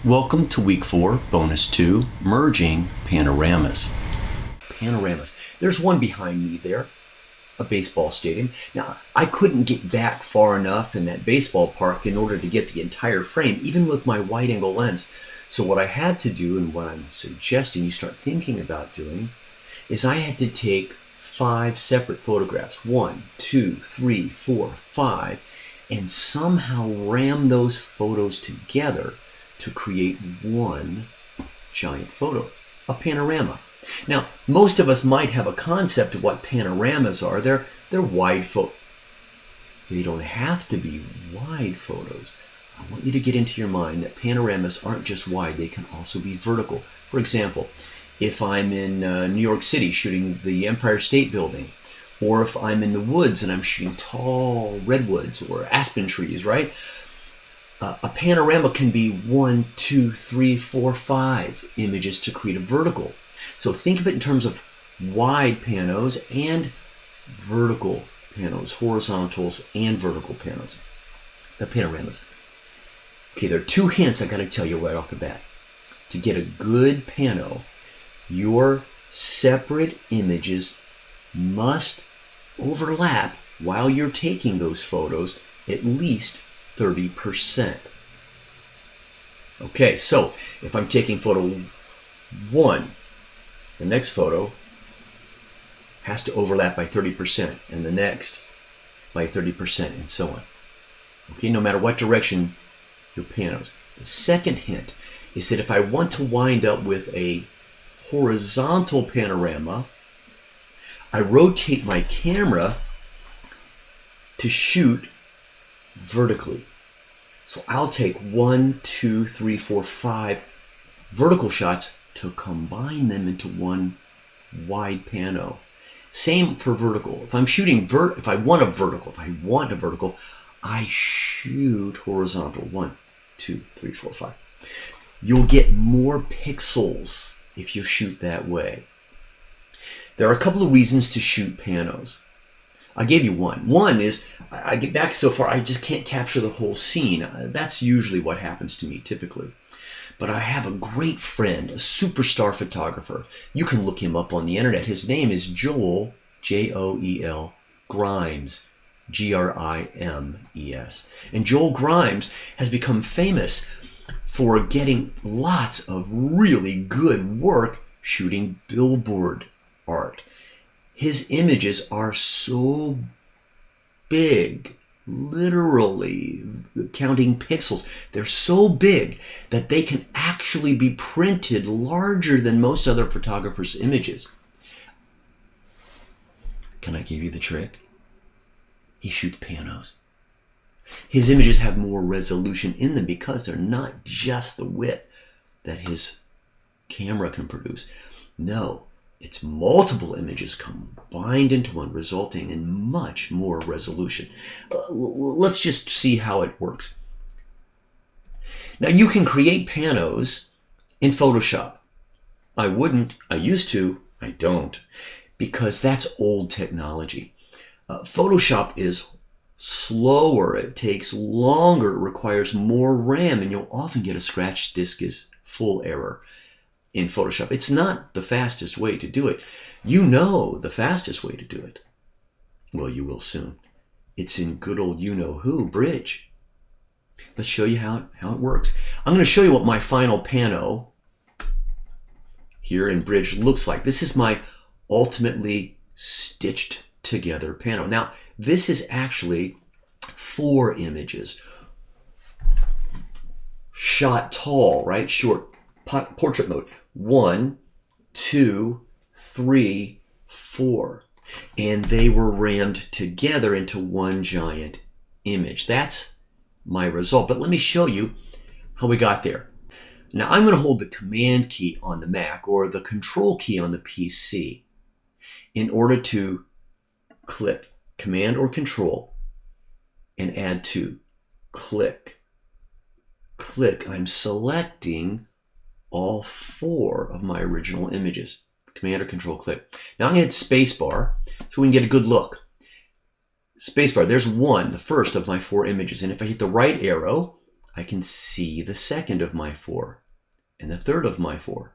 Welcome to week 4, bonus 2, merging panoramas. Panoramas. There's one behind me there, a baseball stadium. Now, I couldn't get back far enough in that baseball park in order to get the entire frame, even with my wide angle lens. So what I had to do, and what I'm suggesting you start thinking about doing, is I had to take 5 separate photographs, 1, 2, 3, 4, 5, and somehow ram those photos together to create one giant photo, a panorama. Now, most of us might have a concept of what panoramas are. They're wide photos. They don't have to be wide photos. I want you to get into your mind that panoramas aren't just wide, they can also be vertical. For example, if I'm in New York City shooting the Empire State Building, or if I'm in the woods and I'm shooting tall redwoods or aspen trees, right? A panorama can be 1, 2, 3, 4, 5 images to create a vertical. So think of it in terms of wide panos and vertical panos, horizontals and vertical panos, the panoramas. Okay, there are 2 hints I got to tell you right off the bat. To get a good pano, your separate images must overlap while you're taking those photos at least 30%. Okay, so if I'm taking photo 1, the next photo has to overlap by 30%, and the next by 30%, and so on. Okay, no matter what direction your panos. The second hint is that if I want to wind up with a horizontal panorama, I rotate my camera to shoot vertically. So I'll take 1, 2, 3, 4, 5 vertical shots to combine them into one wide pano. Same for vertical. If I'm shooting if I want a vertical, I shoot horizontal. 1, 2, 3, 4, 5. You'll get more pixels if you shoot that way. There are a couple of reasons to shoot panos. I gave you one. One is I get back so far I just can't capture the whole scene. That's usually what happens to me typically. But I have a great friend, a superstar photographer. You can look him up on the internet. His name is Joel, Joel Grimes, Grimes. And Joel Grimes has become famous for getting lots of really good work shooting billboard art. His images are so big, literally counting pixels. They're so big that they can actually be printed larger than most other photographers' images. Can I give you the trick? He shoots panos. His images have more resolution in them because they're not just the width that his camera can produce. No, it's multiple images combined into one, resulting in much more resolution. Let's just see how it works. Now you can create panos in Photoshop. I wouldn't, I used to, I don't, because that's old technology. Photoshop is slower, it takes longer, it requires more RAM, and you'll often get a scratch disk is full error in Photoshop. It's not the fastest way to do it. You know the fastest way to do it. Well, you will soon. It's in good old you-know-who, Bridge. Let's show you how it works. I'm going to show you what my final pano here in Bridge looks like. This is my ultimately stitched together pano. Now, this is actually 4 images. Shot tall, right? Short portrait mode. 1, 2, 3, 4. And they were rammed together into one giant image. That's my result. But let me show you how we got there. Now I'm going to hold the Command key on the Mac or the Control key on the PC in order to click Command or Control and add to. Click. Click. I'm selecting all 4 of my original images. Command or Control, click. Now I'm going to hit spacebar so we can get a good look. Spacebar, there's one, the first of my 4 images. And if I hit the right arrow, I can see the second of my 4, and the third of my 4,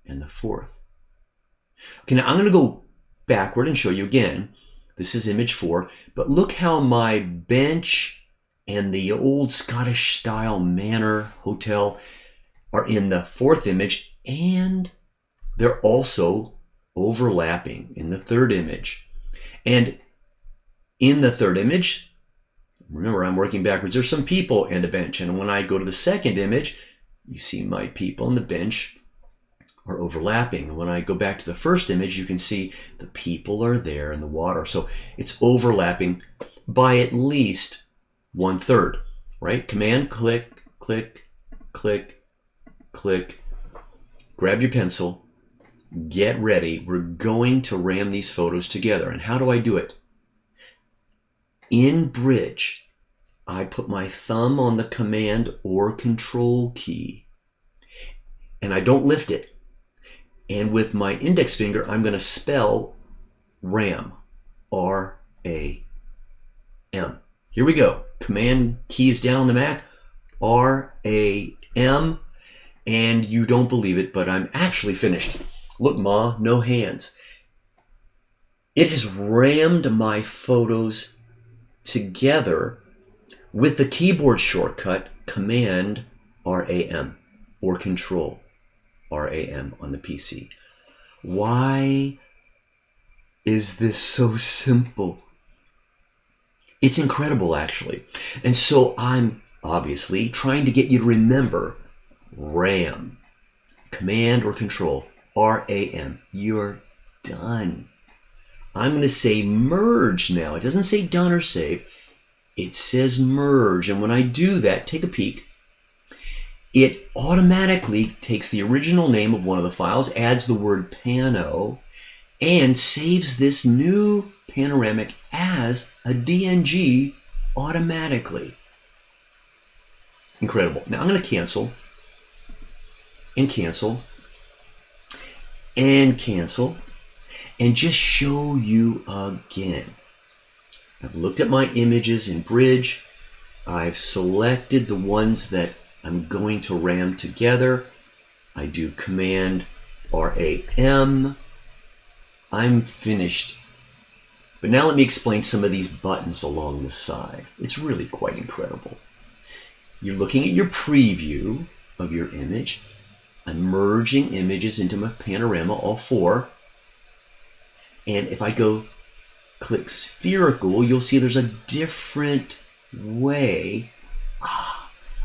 and the fourth. Okay, now I'm going to go backward and show you again. This is image 4, but look how my bench and the old Scottish style manor hotel are in the 4th image, and they're also overlapping in the 3rd image. And in the 3rd image, remember I'm working backwards, there's some people and a bench. And when I go to the 2nd image, you see my people and the bench are overlapping. And when I go back to the 1st image, you can see the people are there in the water. So it's overlapping by at least 1/3, right? Command, click, click, click, click. Grab your pencil, get ready. We're going to ram these photos together. And how do I do it? In Bridge, I put my thumb on the Command or Control key, and I don't lift it. And with my index finger, I'm going to spell RAM, R-A-M. Here we go. Command keys down on the Mac, R-A-M. And you don't believe it, but I'm actually finished. Look, Ma, no hands. It has rammed my photos together with the keyboard shortcut Command RAM or Control RAM on the PC. Why is this so simple? It's incredible, actually. And so I'm obviously trying to get you to remember RAM, Command or Control, RAM. You're done. I'm going to say merge now. It doesn't say done or save. It says merge. And when I do that, take a peek. It automatically takes the original name of one of the files, adds the word Pano, and saves this new panoramic as a DNG automatically. Incredible. Now I'm going to cancel, and cancel, and cancel, and just show you again. I've looked at my images in Bridge. I've selected the ones that I'm going to ram together. I do Command RAM. I'm finished. But now let me explain some of these buttons along the side. It's really quite incredible. You're looking at your preview of your image. I'm merging images into my panorama, all 4. And if I go click spherical, you'll see there's a different way,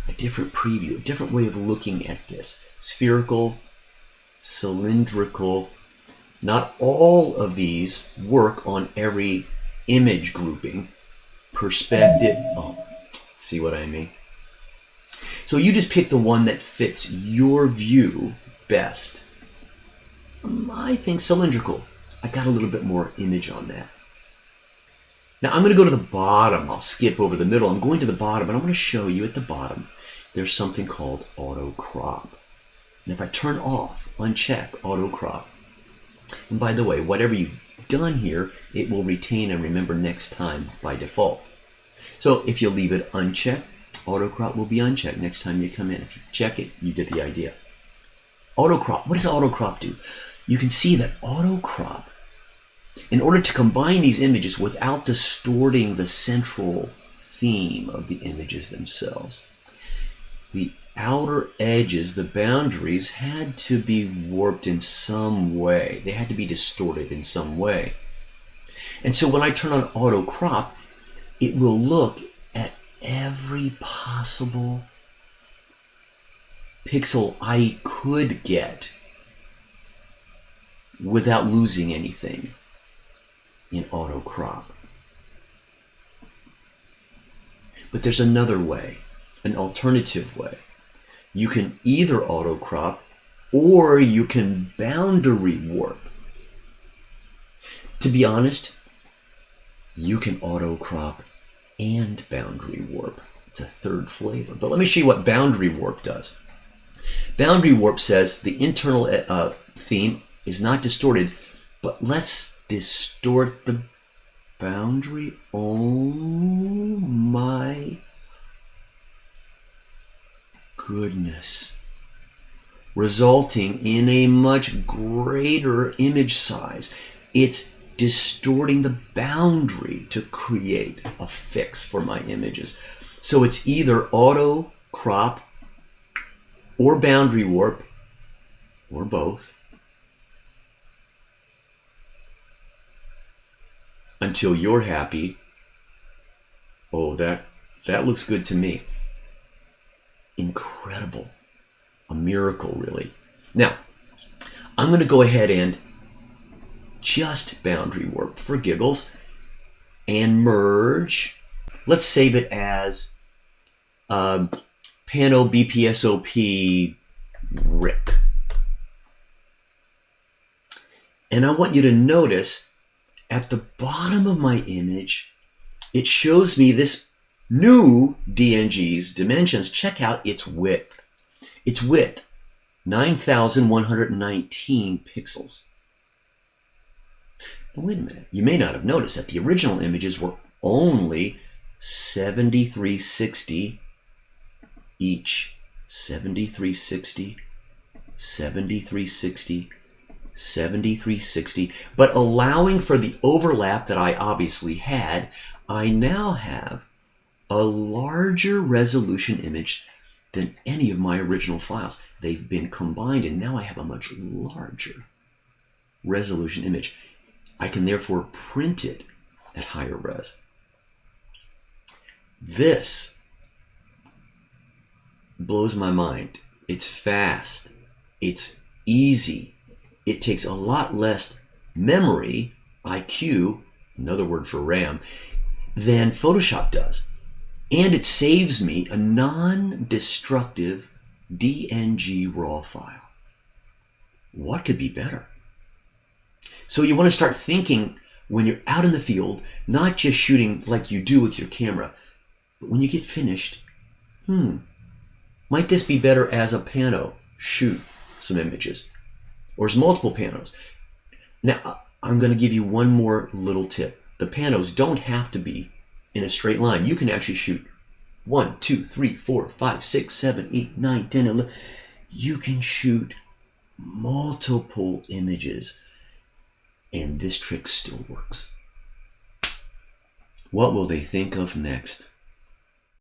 a different preview, a different way of looking at this. Spherical, cylindrical. Not all of these work on every image grouping. Perspective, see what I mean? So you just pick the one that fits your view best. I think cylindrical. I got a little bit more image on that. Now I'm going to go to the bottom. I'll skip over the middle. I'm going to the bottom, and I'm going to show you at the bottom there's something called auto crop. And if I turn off, uncheck auto crop, and by the way, whatever you've done here, it will retain and remember next time by default. So if you leave it unchecked, auto crop will be unchecked next time you come in. If you check it, you get the idea. Auto crop. What does auto crop do? You can see that auto crop, in order to combine these images without distorting the central theme of the images themselves, the outer edges, the boundaries, had to be warped in some way. They had to be distorted in some way. And so when I turn on auto crop, it will look at every possible pixel I could get without losing anything in auto crop. But there's another way, an alternative way. You can either auto crop or you can boundary warp. To be honest, you can auto crop and boundary warp. It's a third flavor. But let me show you what boundary warp does. Boundary warp says the internal theme is not distorted, but let's distort the boundary. Oh my. goodness, resulting in a much greater image size. It's distorting the boundary to create a fix for my images. So it's either auto crop or boundary warp or both until you're happy. Oh, that looks good to me. Incredible. A miracle, really. Now, I'm going to go ahead and just boundary warp for giggles and merge. Let's save it as Pano BPSOP Rick. And I want you to notice at the bottom of my image, it shows me this new DNG's dimensions. Check out its width. Its width, 9,119 pixels. Now, wait a minute. You may not have noticed that the original images were only 7360 each. 7360, 7360, 7360. But allowing for the overlap that I obviously had, I now have a larger resolution image than any of my original files. They've been combined, and now I have a much larger resolution image. I can therefore print it at higher res. This blows my mind. It's fast. It's easy. It takes a lot less memory, IQ, another word for RAM, than Photoshop does. And it saves me a non-destructive DNG raw file. What could be better? So you want to start thinking when you're out in the field, not just shooting like you do with your camera, but when you get finished, might this be better as a pano? Shoot some images. Or as multiple panos. Now, I'm going to give you one more little tip. The panos don't have to be in a straight line. You can actually shoot 1, 2, 3, 4, 5, 6, 7, 8, 9, 10, 11. You can shoot multiple images, and this trick still works. What will they think of next?